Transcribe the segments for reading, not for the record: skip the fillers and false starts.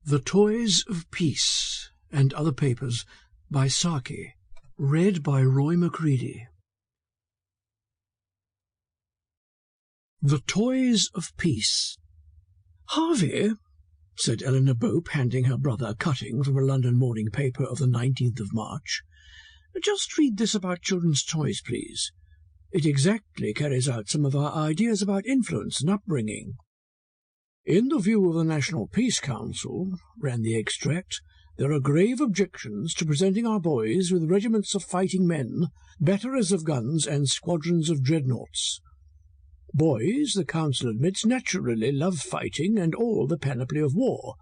The Toys of Peace and Other Papers by Saki. Read by Roy Macready. The Toys of Peace. "Harvey," said Eleanor Bope, handing her brother a cutting from a London morning paper of the 19th of March, "just read this about children's toys, please. It exactly carries out some of our ideas about influence and upbringing." "In the view of the National Peace Council," ran the extract, "there are grave objections to presenting our boys with regiments of fighting men, batteries of guns, and squadrons of dreadnoughts. Boys, the Council admits, naturally love fighting and all the panoply of war,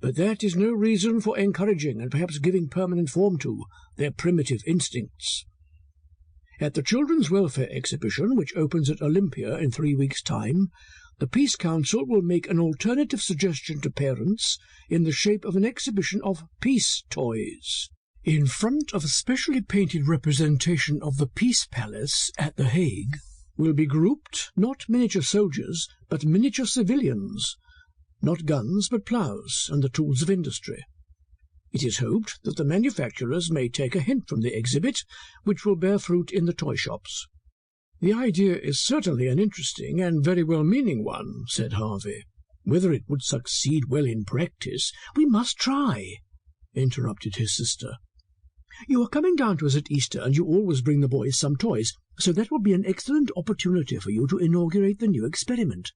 but that is no reason for encouraging and perhaps giving permanent form to their primitive instincts. At the Children's Welfare Exhibition, which opens at Olympia in 3 weeks' time, the Peace Council will make an alternative suggestion to parents in the shape of an exhibition of peace toys. In front of a specially painted representation of the Peace Palace at The Hague will be grouped not miniature soldiers but miniature civilians, not guns but ploughs and the tools of industry. It is hoped that the manufacturers may take a hint from the exhibit, which will bear fruit in the toy shops." "The idea is certainly an interesting and very well-meaning one," said Harvey. "Whether it would succeed well in practice—" "We must try," interrupted his sister. "You are coming down to us at Easter, and you always bring the boys some toys, so that will be an excellent opportunity for you to inaugurate the new experiment.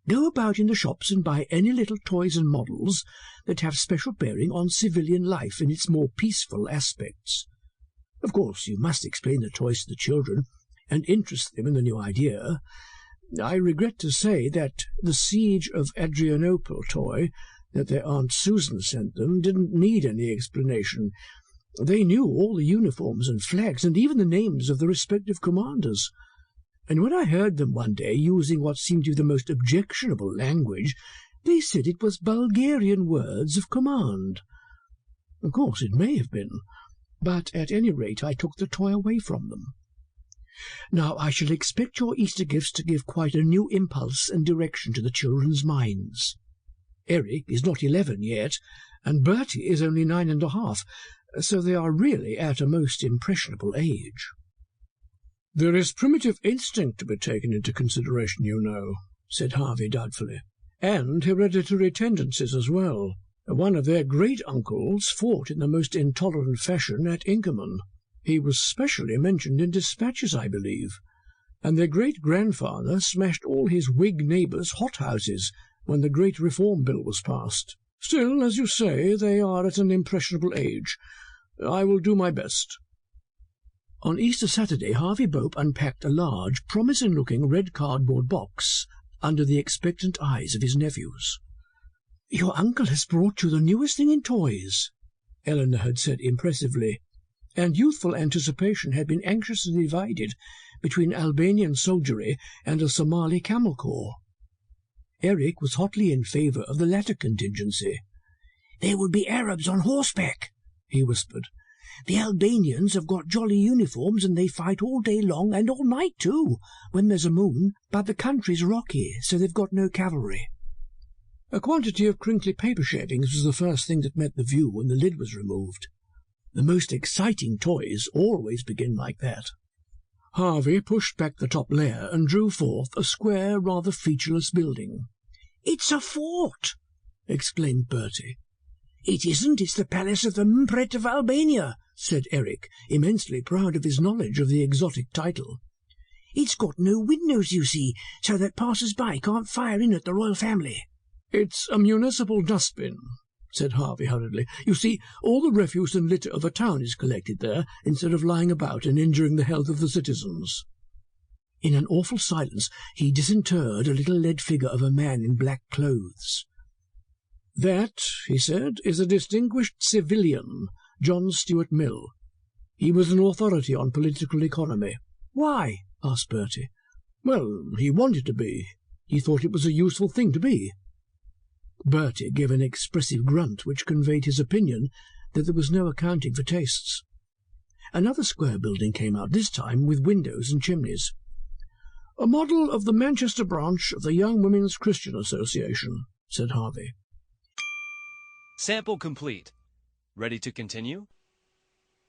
Go about in the shops and buy any little toys and models that have special bearing on civilian life in its more peaceful aspects. Of course, you must explain the toys to the children and interest them in the new idea. I regret to say that the Siege of Adrianople toy that their Aunt Susan sent them didn't need any explanation. They knew all the uniforms and flags and even the names of the respective commanders. And when I heard them one day using what seemed to be the most objectionable language, they said it was Bulgarian words of command. Of course, it may have been, but at any rate I took the toy away from them. Now I shall expect your Easter gifts to give quite a new impulse and direction to the children's minds. Eric is not 11 yet, and Bertie is only 9.5, so they are really at a most impressionable age." "There is primitive instinct to be taken into consideration, you know," said Harvey doubtfully, "and hereditary tendencies as well. One of their great-uncles fought in the most intolerant fashion at Inkerman. He was specially mentioned in dispatches, I believe, and their great-grandfather smashed all his Whig neighbours' hothouses when the great Reform Bill was passed. Still, as you say, they are at an impressionable age. I will do my best." On Easter Saturday, Harvey Bope unpacked a large, promising-looking red cardboard box under the expectant eyes of his nephews. "Your uncle has brought you the newest thing in toys," Eleanor had said impressively, and youthful anticipation had been anxiously divided between Albanian soldiery and a Somali camel corps. Eric was hotly in favour of the latter contingency. "There would be Arabs on horseback," he whispered. "The Albanians have got jolly uniforms, and they fight all day long and all night too, when there's a moon, but the country's rocky, so they've got no cavalry." A quantity of crinkly paper shavings was the first thing that met the view when the lid was removed. The most exciting toys always begin like that. Harvey pushed back the top layer and drew forth a square, rather featureless building. "It's a fort!" exclaimed Bertie. "It isn't, it's the Palace of the Mpret of Albania," said Eric, immensely proud of his knowledge of the exotic title. "It's got no windows, you see, so that passers-by can't fire in at the royal family." "It's a municipal dustbin," said Harvey hurriedly. "You see, all the refuse and litter of a town is collected there, instead of lying about and injuring the health of the citizens." In an awful silence he disinterred a little lead figure of a man in black clothes. "That," he said, "is a distinguished civilian, John Stuart Mill. He was an authority on political economy." "Why?" asked Bertie. "Well, he wanted to be. He thought it was a useful thing to be." Bertie gave an expressive grunt which conveyed his opinion that there was no accounting for tastes. Another square building came out, this time with windows and chimneys. "A model of the Manchester branch of the Young Women's Christian Association," said Harvey. Sample complete. Ready to continue?